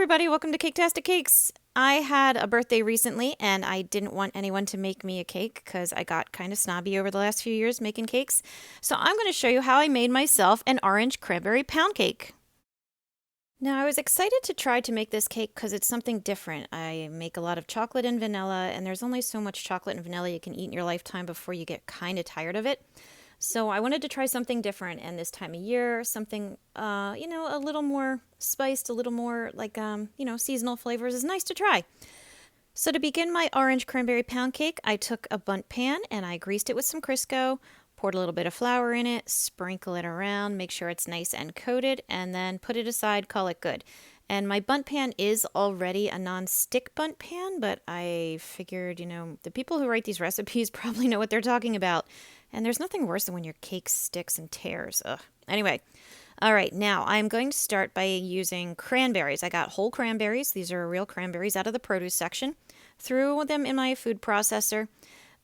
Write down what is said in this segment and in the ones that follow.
everybody, welcome to Caketastic Cakes. I had a birthday recently and I didn't want anyone to make me a cake because I got kind of snobby over the last few years making cakes. So I'm going to show you how I made myself an orange cranberry pound cake. Now I was excited to try to make this cake because it's something different. I make a lot of chocolate and vanilla, and there's only so much chocolate and vanilla you can eat in your lifetime before you get kind of tired of it. So I wanted to try something different, and this time of year, something, a little more spiced, a little more like, seasonal flavors is nice to try. So to begin my orange cranberry pound cake, I took a bundt pan and I greased it with some Crisco, poured a little bit of flour in it, sprinkle it around, make sure it's nice and coated, and then put it aside, call it good. And my bundt pan is already a non-stick bundt pan, but I figured, the people who write these recipes probably know what they're talking about. And there's nothing worse than when your cake sticks and tears. Ugh. Anyway, all right, now I'm going to start by using cranberries. I got whole cranberries. These are real cranberries out of the produce section. Threw them in my food processor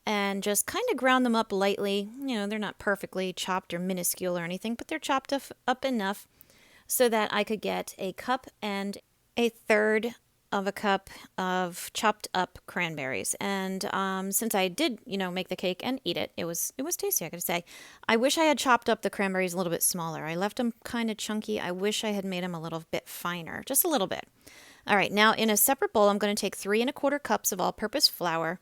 and just kind of ground them up lightly. They're not perfectly chopped or minuscule or anything, but they're chopped up enough so that I could get a cup and a third of a cup of chopped up cranberries. And since I did, make the cake and eat it, it was tasty, I gotta say. I wish I had chopped up the cranberries a little bit smaller. I left them kind of chunky. I wish I had made them a little bit finer, just a little bit. All right, now in a separate bowl, I'm going to take 3¼ cups of all-purpose flour.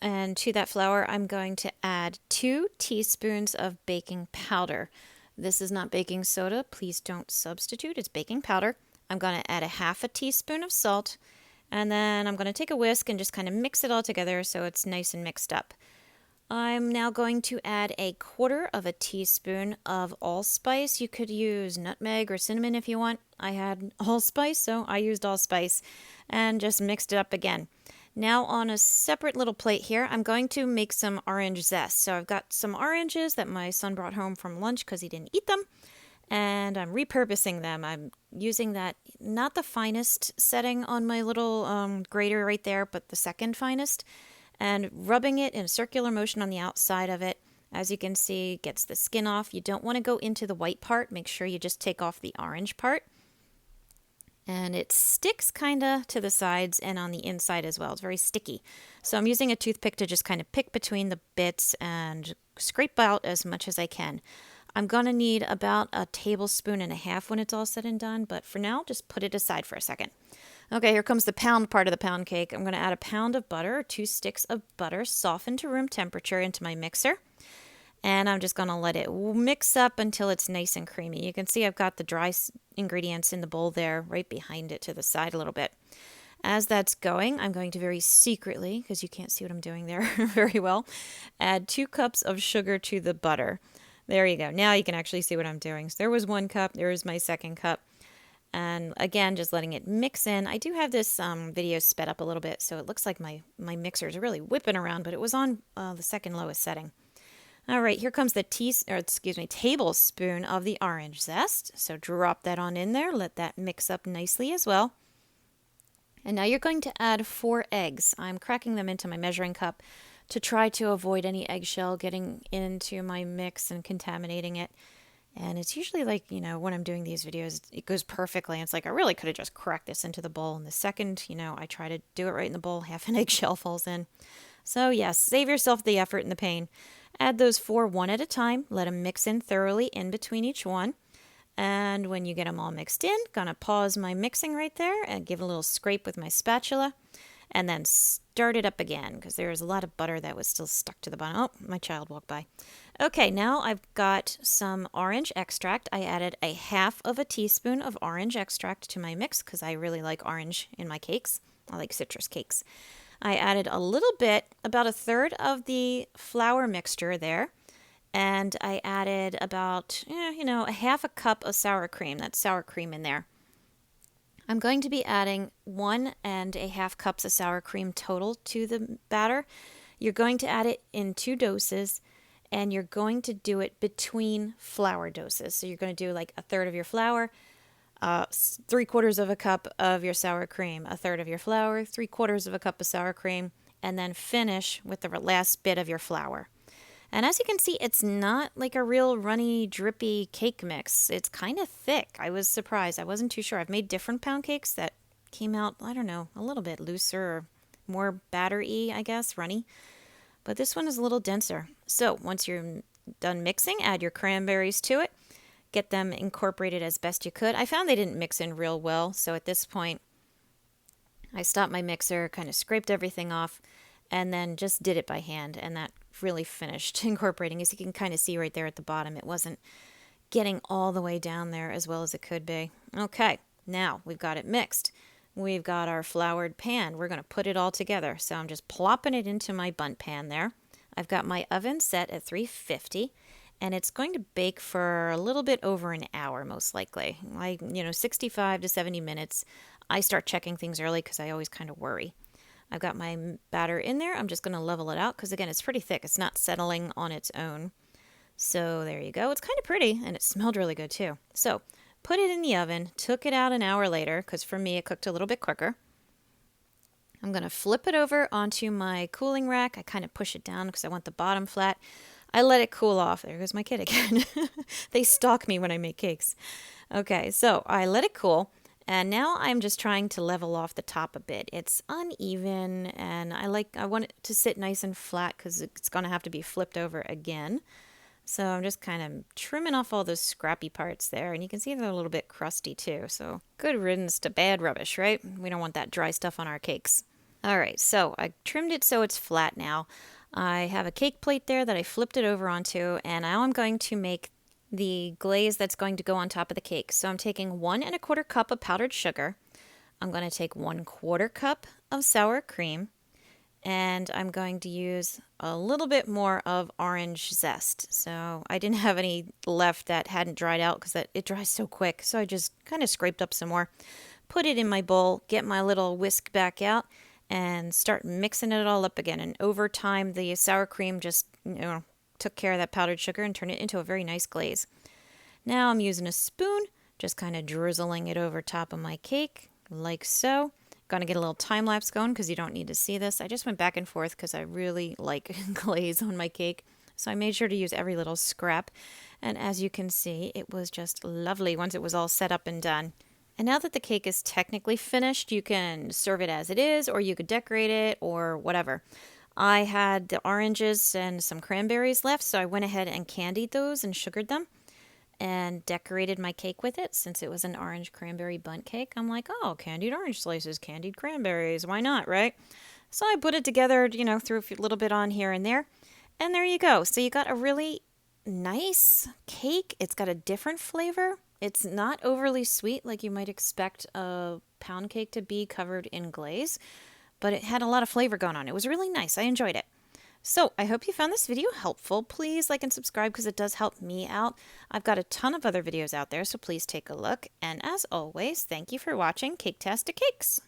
And to that flour, I'm going to add 2 teaspoons of baking powder. This is not baking soda. Please don't substitute. It's baking powder. I'm going to add a 1/2 teaspoon of salt, and then I'm going to take a whisk and just kind of mix it all together so it's nice and mixed up. I'm now going to add 1/4 teaspoon of allspice. You could use nutmeg or cinnamon if you want. I had allspice, so I used allspice and just mixed it up again. Now on a separate little plate here, I'm going to make some orange zest. So I've got some oranges that my son brought home from lunch because he didn't eat them, and I'm repurposing them. I'm using that, not the finest setting on my little grater right there, but the second finest, and rubbing it in a circular motion on the outside of it. As you can see, gets the skin off. You don't want to go into the white part. Make sure you just take off the orange part. And it sticks kind of to the sides and on the inside as well. It's very sticky. So I'm using a toothpick to just kind of pick between the bits and scrape out as much as I can. I'm going to need about 1.5 tablespoons when it's all said and done, but for now, just put it aside for a second. Okay, here comes the pound part of the pound cake. I'm going to add 1 pound of butter, or 2 sticks of butter, softened to room temperature into my mixer. And I'm just going to let it mix up until it's nice and creamy. You can see I've got the dry ingredients in the bowl there, right behind it to the side a little bit. As that's going, I'm going to very secretly, because you can't see what I'm doing there very well, add 2 cups of sugar to the butter. There you go. Now you can actually see what I'm doing. So there was 1 cup. There was my 2nd cup. And again, just letting it mix in. I do have this video sped up a little bit, so it looks like my mixer is really whipping around, but it was on the second lowest setting. All right, here comes the tablespoon of the orange zest. So drop that on in there. Let that mix up nicely as well. And now you're going to add 4 eggs. I'm cracking them into my measuring cup to try to avoid any eggshell getting into my mix and contaminating it. And it's usually like, when I'm doing these videos, it goes perfectly. It's like I really could have just cracked this into the bowl. And the second, I try to do it right in the bowl, half an eggshell falls in. So yes, save yourself the effort and the pain. Add those 4 one at a time. Let them mix in thoroughly in between each one. And when you get them all mixed in, gonna pause my mixing right there and give it a little scrape with my spatula. And then start it up again because there was a lot of butter that was still stuck to the bottom. Oh, my child walked by. Okay, now I've got some orange extract. I added 1/2 teaspoon of orange extract to my mix because I really like orange in my cakes. I like citrus cakes. I added a little bit, about 1/3 of the flour mixture there. And I added about, 1/2 cup of sour cream. That's sour cream in there. I'm going to be adding 1.5 cups of sour cream total to the batter. You're going to add it in 2 doses, and you're going to do it between flour doses. So you're going to do like 1/3 of your flour, 3/4 cup of your sour cream, 1/3 of your flour, 3/4 cup of sour cream, and then finish with the last bit of your flour. And as you can see, it's not like a real runny, drippy cake mix. It's kind of thick. I was surprised. I wasn't too sure. I've made different pound cakes that came out, I don't know, a little bit looser or more batter-y, I guess, runny. But this one is a little denser. So once you're done mixing, add your cranberries to it. Get them incorporated as best you could. I found they didn't mix in real well, so at this point I stopped my mixer, kind of scraped everything off, and then just did it by hand, and that really finished incorporating. As you can kind of see right there at the bottom, it wasn't getting all the way down there as well as it could be. Okay, now we've got it mixed. We've got our floured pan. We're going to put it all together. So I'm just plopping it into my bundt pan there. I've got my oven set at 350, and it's going to bake for a little bit over an hour, most likely. 65 to 70 minutes. I start checking things early because I always kind of worry. I've got my batter in there. I'm just going to level it out because, again, it's pretty thick. It's not settling on its own. So there you go. It's kind of pretty, and it smelled really good too. So put it in the oven, took it out an hour later because for me it cooked a little bit quicker. I'm going to flip it over onto my cooling rack. I kind of push it down because I want the bottom flat. I let it cool off. There goes my kid again. They stalk me when I make cakes. Okay, so I let it cool. And now I'm just trying to level off the top a bit. It's uneven, and I want it to sit nice and flat because it's going to have to be flipped over again. So I'm just kind of trimming off all those scrappy parts there, and you can see they're a little bit crusty too. So good riddance to bad rubbish, right? We don't want that dry stuff on our cakes. All right, so I trimmed it so it's flat now. I have a cake plate there that I flipped it over onto, and now I'm going to make the glaze that's going to go on top of the cake. So I'm taking 1 1/4 cup of powdered sugar. I'm going to take 1/4 cup of sour cream, and I'm going to use a little bit more of orange zest. So I didn't have any left that hadn't dried out because it dries so quick. So I just kind of scraped up some more, put it in my bowl, get my little whisk back out, and start mixing it all up again. And over time, the sour cream just, took care of that powdered sugar and turned it into a very nice glaze. Now I'm using a spoon, just kind of drizzling it over top of my cake, like so. Gonna get a little time lapse going because you don't need to see this. I just went back and forth because I really like glaze on my cake. So I made sure to use every little scrap. And as you can see, it was just lovely once it was all set up and done. And now that the cake is technically finished, you can serve it as it is, or you could decorate it, or whatever. I had the oranges and some cranberries left, so I went ahead and candied those and sugared them and decorated my cake with it. Since it was an orange cranberry bundt cake, I'm like, oh, candied orange slices, candied cranberries, why not, right? So I put it together, threw a little bit on here and there, and there you go. So you got a really nice cake. It's got a different flavor. It's not overly sweet like you might expect a pound cake to be covered in glaze, but it had a lot of flavor going on. It was really nice. I enjoyed it. So I hope you found this video helpful. Please like and subscribe because it does help me out. I've got a ton of other videos out there, so please take a look. And as always, thank you for watching Caketastic Cakes.